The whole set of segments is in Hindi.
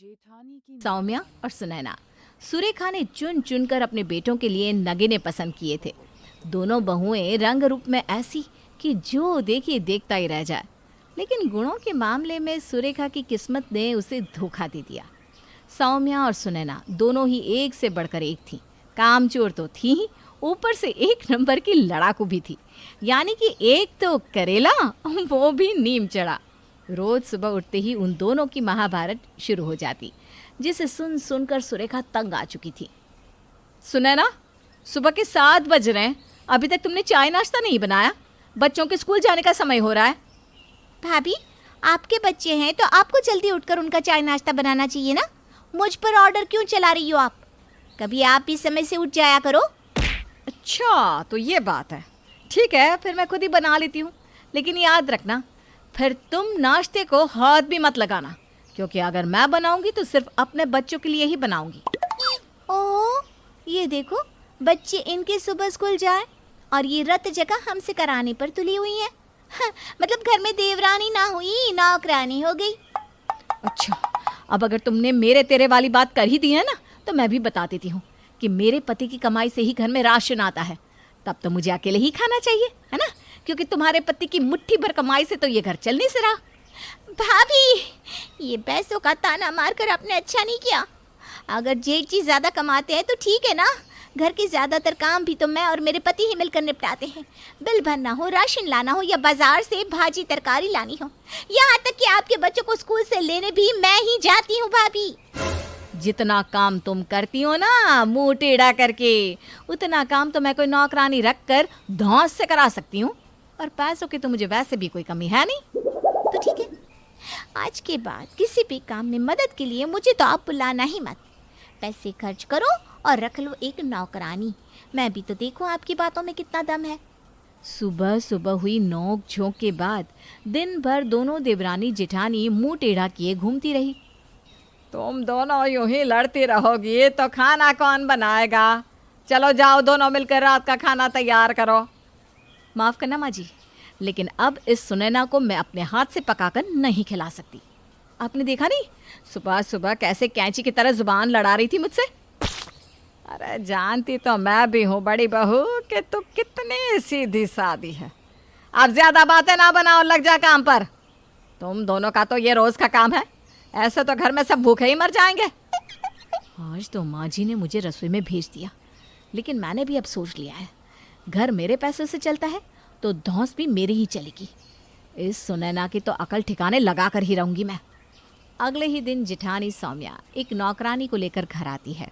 सौम्या और सुनैना। सुरेखा ने चुन चुन कर अपने बेटों के लिए नगीने पसंद किए थे। दोनों बहुएं रंग रूप में ऐसी कि जो देखिए देखता ही रह जाए, लेकिन गुणों के मामले में सुरेखा की किस्मत ने उसे धोखा दे दिया। सौम्या और सुनैना दोनों ही एक से बढ़कर एक थी। कामचोर तो थी ही, ऊपर से एक नंबर की लड़ाकू भी थी। यानी कि एक तो करेला, वो भी नीम चढ़ा। रोज सुबह उठते ही उन दोनों की महाभारत शुरू हो जाती, जिसे सुन सुनकर सुरेखा तंग आ चुकी थी। सुनैना, सुबह के 7 बज रहे हैं, अभी तक तुमने चाय नाश्ता नहीं बनाया। बच्चों के स्कूल जाने का समय हो रहा है। भाभी, आपके बच्चे हैं तो आपको जल्दी उठकर उनका चाय नाश्ता बनाना चाहिए ना। मुझ पर ऑर्डर क्यों चला रही हो आप? कभी आप भी समय से उठ जाया करो। अच्छा, तो ये बात है। ठीक है, फिर मैं खुद ही बना लेती हूँ, लेकिन याद रखना फिर तुम नाश्ते को हाथ भी मत लगाना, क्योंकि अगर मैं बनाऊंगी तो सिर्फ अपने बच्चों के लिए ही बनाऊंगी। ओह, ये देखो, बच्चे इनके सुबह स्कूल जाए और ये रत जगह हमसे कराने पर तुली हुई है। मतलब घर में देवरानी ना हुई, नौकरानी हो गई। अच्छा, अब अगर तुमने मेरे तेरे वाली बात कर ही दी है ना, तो मैं भी बता देती हूँ कि मेरे पति की कमाई से ही घर में राशन आता है। तब तो मुझे अकेले ही खाना चाहिए, है ना? क्योंकि तुम्हारे पति की मुट्ठी भर कमाई से तो ये घर चल नहीं से रहा। भाभी, ये पैसों का ताना मारकर आपने अच्छा नहीं किया। अगर जेठ जी ज्यादा कमाते हैं तो ठीक है ना, घर के ज्यादातर काम भी तो मैं और मेरे पति ही मिलकर निपटाते हैं। बिल भरना हो, राशन लाना हो या बाजार से भाजी तरकारी लानी हो, यहाँ तक कि आपके बच्चों को स्कूल से लेने भी मैं ही जाती हूँ। भाभी, जितना काम तुम करती हो ना मुंह टेढ़ा करके, उतना काम तो मैं कोई नौकरानी रख कर धौंस से करा सकती हूँ। और पैसों की तो मुझे वैसे भी कोई कमी है नहीं। तो ठीक है, आज के बाद किसी भी काम में मदद के लिए मुझे तो आप बुलाना ही मत। पैसे खर्च करो और रख लो एक नौकरानी। मैं भी तो देखूं आपकी बातों में कितना दम है। सुबह सुबह हुई नोक झोंक के बाद दिन भर दोनों देवरानी जेठानी मुंह टेढ़ा किए घूमती रही। तुम दोनों यूं ही लड़ती रहोगी तो खाना कौन बनाएगा? चलो जाओ, दोनों मिलकर रात का खाना तैयार करो। माफ करना माँ जी, लेकिन अब इस सुनैना को मैं अपने हाथ से पकाकर नहीं खिला सकती। आपने देखा नहीं, सुबह सुबह कैसे कैंची की तरह जुबान लड़ा रही थी मुझसे। अरे जानती तो मैं भी हूँ बड़ी बहू कि तू कितनी सीधी सादी है। अब ज्यादा बातें ना बनाओ, लग जा काम पर। तुम दोनों का तो ये रोज का काम है, ऐसे तो घर में सब भूखे ही मर जाएंगे। आज तो माँ जी ने मुझे रसोई में भेज दिया, लेकिन मैंने भी अब सोच लिया है, घर मेरे पैसों से चलता है तो धौंस भी मेरी ही चलेगी। इस सुनैना की तो अकल ठिकाने लगा कर ही रहूंगी मैं। अगले ही दिन जेठानी सौम्या एक नौकरानी को लेकर घर आती है।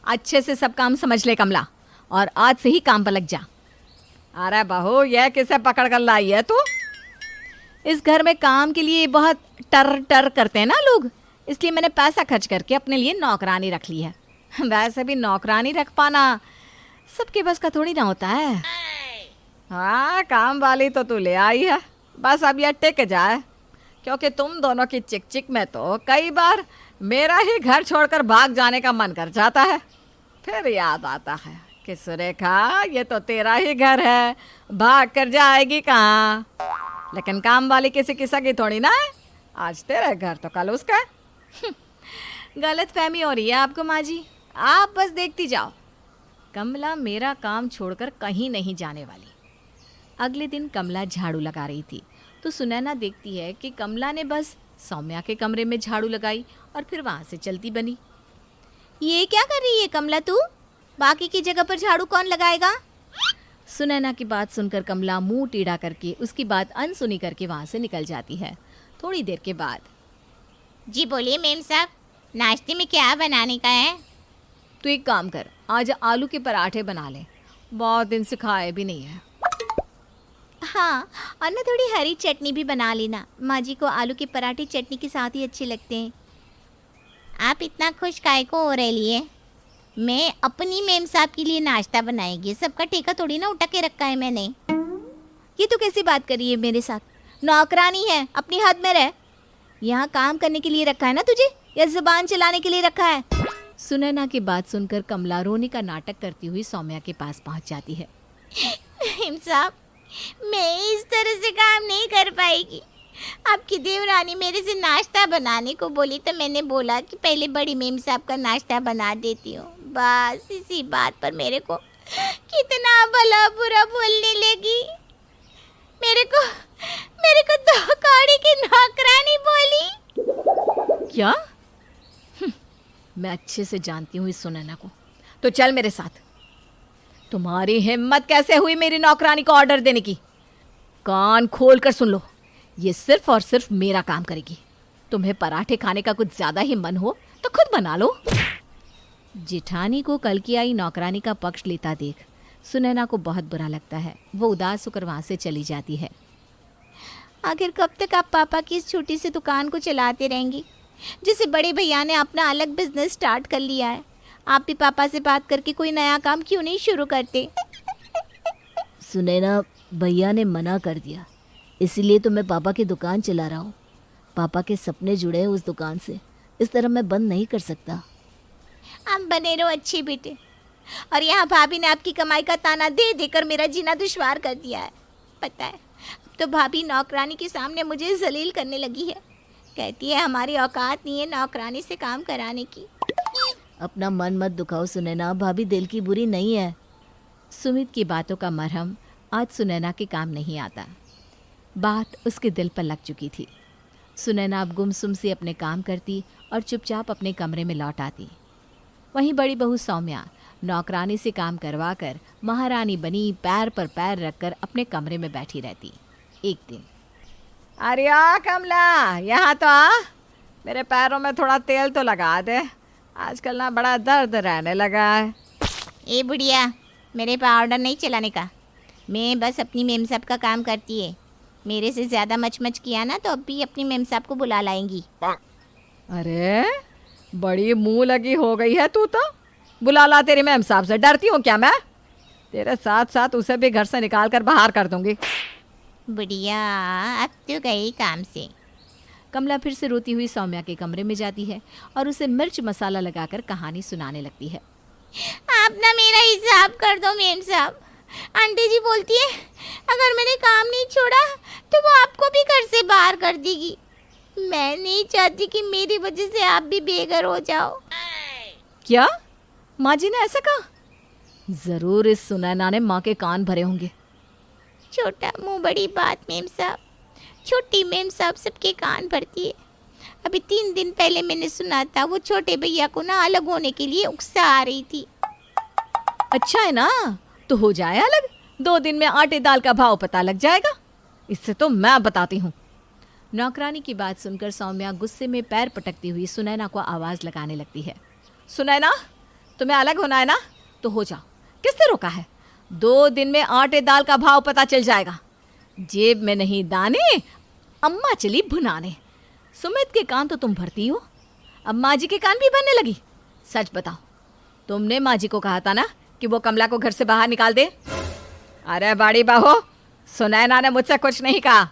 अच्छे से सब काम समझ ले कमला, और आज से ही काम पर लग जा। अरे बहू, यह किसे पकड़ कर लाई है तू? इस घर में काम के लिए बहुत टर टर करते हैं ना लोग, इसलिए मैंने पैसा खर्च करके अपने लिए नौकरानी रख ली है। वैसे भी नौकरानी रख पाना सबके बस का थोड़ी ना होता है। हाँ, काम वाली तो तू ले आई है, बस अब यह टिक जाए, क्योंकि तुम दोनों की चिक चिक में तो कई बार मेरा ही घर छोड़कर भाग जाने का मन कर जाता है। फिर याद आता है कि सुरेखा, ये तो तेरा ही घर है, भाग कर जाएगी कहाँ? लेकिन काम वाली किसी की सगी थोड़ी ना है, आज तेरा घर तो कल उसका। गलत फहमी हो रही है आपको माँ जी, आप बस देखती जाओ। कमला मेरा काम छोड़कर कहीं नहीं जाने वाली। अगले दिन कमला झाड़ू लगा रही थी तो सुनैना देखती है कि कमला ने बस सौम्या के कमरे में झाड़ू लगाई और फिर वहाँ से चलती बनी। ये क्या कर रही है कमला तू? बाकी की जगह पर झाड़ू कौन लगाएगा? सुनैना की बात सुनकर कमला मुंह टेढ़ा करके उसकी बात अनसुनी करके वहाँ से निकल जाती है। थोड़ी देर के बाद, जी बोलिए मेम साहब, नाश्ते में क्या बनाने का है? तू एक काम कर, आज आलू के पराठे बना ले, बहुत दिन से खाए भी नहीं है। हाँ, और ना थोड़ी हरी चटनी भी बना लेना। माँ जी को आलू के पराठे चटनी के साथ ही अच्छे लगते हैं। आप इतना खुश काहे को हो रही है? मैं अपनी मेम साहब के लिए नाश्ता बनाएगी, सबका ठेका थोड़ी ना उठा के रखा है मैंने। ये तो कैसी बात कर रही है मेरे साथ? नौकरानी है, अपनी हद में रह। यहाँ काम करने के लिए रखा है ना तुझे, या जुबान चलाने के लिए रखा है? सुनैना की बात सुनकर कमला रोने का नाटक करती हुई सौम्या के पास पहुँच जाती है। मेम साहब, मैं इस तरह से काम नहीं कर पाएगी। आपकी देवरानी मेरे से नाश्ता बनाने को बोली तो मैंने बोला कि पहले बड़ी मेम साहब का नाश्ता बना देती हूँ। बस इसी बात पर मेरे को कितना भला बुरा बोलने लगी। मेरे को दो कौड़ी की नौकरानी बोली। क्या? मैं अच्छे से जानती हूँ इस सुनैना को। तो चल मेरे साथ। तुम्हारी हिम्मत कैसे हुई मेरी नौकरानी को ऑर्डर देने की? कान खोल कर सुन लो, ये सिर्फ और सिर्फ मेरा काम करेगी। तुम्हें पराठे खाने का कुछ ज्यादा ही मन हो तो खुद बना लो। जेठानी को कल की आई नौकरानी का पक्ष लेता देख सुनैना को बहुत बुरा लगता है। वो उदास होकर वहां से चली जाती है। आखिर कब तक आप पापा की इस छोटी सी दुकान को चलाते रहेंगी, जिसे बड़े भैया ने अपना अलग बिजनेस स्टार्ट कर लिया है? आप भी पापा से बात करके कोई नया काम क्यों नहीं शुरू करते? सुनैना, भैया ने मना कर दिया, इसीलिए तो मैं पापा की दुकान चला रहा हूँ। पापा के सपने जुड़े हैं उस दुकान से, इस तरह मैं बंद नहीं कर सकता। आप बने रहो अच्छे बेटे। और यहाँ भाभी ने आपकी कमाई का ताना दे देकर मेरा जीना दुश्वार कर दिया है। पता है, अब तो भाभी नौकरानी के सामने मुझे जलील करने लगी है। कहती है हमारी औकात नहीं है नौकरानी से काम कराने की। अपना मन मत दुखाओ सुनैना, भाभी दिल की बुरी नहीं है। सुमित की बातों का मरहम आज सुनैना के काम नहीं आता। बात उसके दिल पर लग चुकी थी। सुनैना अब गुमसुम से अपने काम करती और चुपचाप अपने कमरे में लौट आती। वहीं बड़ी बहू सौम्या नौकरानी से काम करवा कर महारानी बनी पैर पर पैर रखकर अपने कमरे में बैठी रहती। एक दिन, अरे आ कमला, यहाँ तो आ, मेरे पैरों में थोड़ा तेल तो लगा दे, आजकल ना बड़ा दर्द रहने लगा है। ए बुढ़िया, मेरे पाउडर नहीं चलाने का। मैं बस अपनी मेम साहब का काम करती है। मेरे से ज़्यादा मच किया ना तो अब भी अपनी मेम साहब को बुला लाएंगी। अरे बड़ी मुंह लगी हो गई है तू तो। बुला ला तेरी मेम साहब से, डरती हूँ क्या मैं? तेरे साथ साथ उसे भी घर से निकाल कर बाहर कर दूंगी। बुढ़िया अब तो गई काम से। कमला फिर से रोती हुई सौम्या के कमरे में जाती है और उसे मिर्च मसाला लगाकर कहानी सुनाने लगती है। आप ना मेरा हिसाब कर दो मेम साहब। आंटी जी बोलती है अगर मैंने काम नहीं छोड़ा तो वो आपको भी घर से बाहर कर देगी। मैं नहीं चाहती कि मेरी वजह से आप भी बेघर हो जाओ। क्या? माँ जी ने ऐसा कहा? जरूर इस सुनैना ने माँ के कान भरे होंगे। छोटा मुंह बड़ी बात मेम साहब। छोटी मेम साहब सबके कान भरती है। अभी 3 दिन पहले मैंने सुना था वो छोटे भैया को ना अलग होने के लिए उकसा आ रही थी। अच्छा है ना, तो हो जाए अलग। 2 दिन में आटे दाल का भाव पता लग जाएगा। इससे तो मैं बताती हूँ। नौकरानी की बात सुनकर सौम्या गुस्से में पैर पटकती हुई सुनैना को आवाज लगाने लगती है। सुनैना, तुम्हें अलग होना है ना तो हो जाओ, किसने रोका है? 2 दिन में आटे दाल का भाव पता चल जाएगा। जेब में नहीं दाने, अम्मा चली भुनाने। सुमित के कान तो तुम भरती हो, अब माँ जी के कान भी भरने लगी। सच बताओ, तुमने माँ जी को कहा था ना कि वो कमला को घर से बाहर निकाल दे? अरे बड़ी बहू, सुनैना ने मुझसे कुछ नहीं कहा।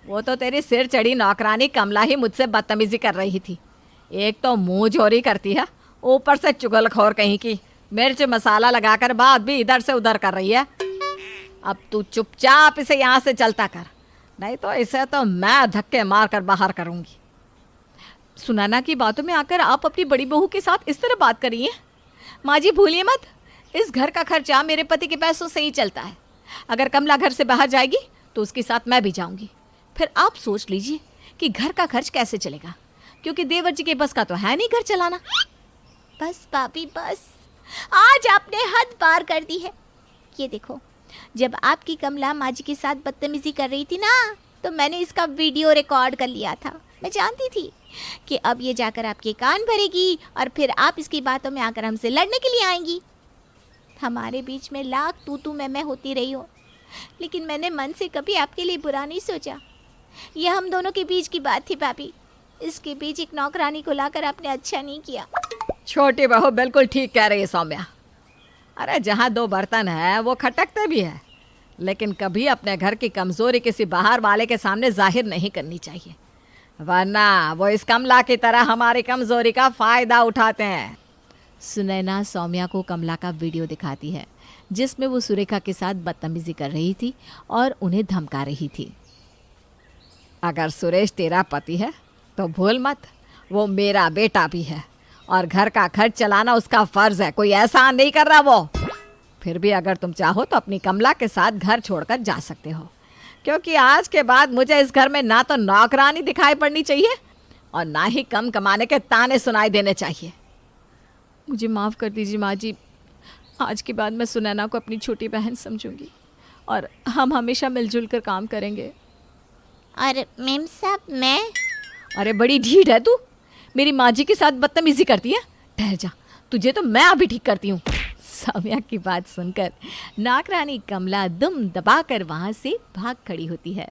वो तो तेरी सिर चढ़ी नौकरानी कमला ही मुझसे बदतमीजी कर रही थी। एक तो मुंह चोरी करती है, ऊपर से चुगलखोर कहीं की। मिर्च मसाला लगाकर बात भी इधर से उधर कर रही है। अब तू चुपचाप इसे यहाँ से चलता कर, नहीं तो इसे तो मैं धक्के मार कर बाहर करूँगी। सुनैना की बातों में आकर आप अपनी बड़ी बहू के साथ इस तरह बात करिए। माँ जी भूलिए मत, इस घर का खर्चा मेरे पति के पैसों से ही चलता है। अगर कमला घर से बाहर जाएगी तो उसके साथ मैं भी जाऊंगी। फिर आप सोच लीजिए कि घर का खर्च कैसे चलेगा, क्योंकि देवर जी के बस का तो है नहीं घर चलाना। बस भाभी बस, आज आपने हद पार कर दी है। ये देखो, जब आपकी कमला माँ जी के साथ बदतमीजी कर रही थी ना, तो मैंने इसका वीडियो रिकॉर्ड कर लिया था। मैं जानती थी कि अब ये जाकर आपके कान भरेगी और फिर आप इसकी बातों में आकर हमसे लड़ने के लिए आएंगी। हमारे बीच में लाख तू मैं होती रही हो, लेकिन मैंने मन से कभी आपके लिए बुरा नहीं सोचा। यह हम दोनों के बीच की बात थी भाभी। इसके बीच एक नौकरानी को लाकर आपने अच्छा नहीं किया। छोटी बहू बिल्कुल ठीक कह रही है सौम्या। अरे जहाँ 2 बर्तन है वो खटकते भी है, लेकिन कभी अपने घर की कमजोरी किसी बाहर वाले के सामने जाहिर नहीं करनी चाहिए, वरना वो इस कमला की तरह हमारी कमजोरी का फायदा उठाते हैं। सुनैना सौम्या को कमला का वीडियो दिखाती है, जिसमें वो सुरेखा के साथ बदतमीजी कर रही थी और उन्हें धमका रही थी। अगर सुरेश तेरा पति है तो भूल मत, वो मेरा बेटा भी है और घर का खर्च चलाना उसका फर्ज है, कोई एहसान नहीं कर रहा वो। फिर भी अगर तुम चाहो तो अपनी कमला के साथ घर छोड़कर जा सकते हो, क्योंकि आज के बाद मुझे इस घर में ना तो नौकरानी दिखाई पड़नी चाहिए और ना ही कम कमाने के ताने सुनाई देने चाहिए। मुझे माफ़ कर दीजिए माँ जी, आज के बाद मैं सुनैना को अपनी छोटी बहन समझूंगी और हम हमेशा मिलजुल कर काम करेंगे। और मेम साहब मैं अरे बड़ी ढीठ है तू, मेरी माँ जी के साथ बदतमीजी करती है। ठहर जा, तुझे तो मैं अभी ठीक करती हूँ। सौम्या की बात सुनकर नौकरानी कमला दुम दबाकर वहां से भाग खड़ी होती है।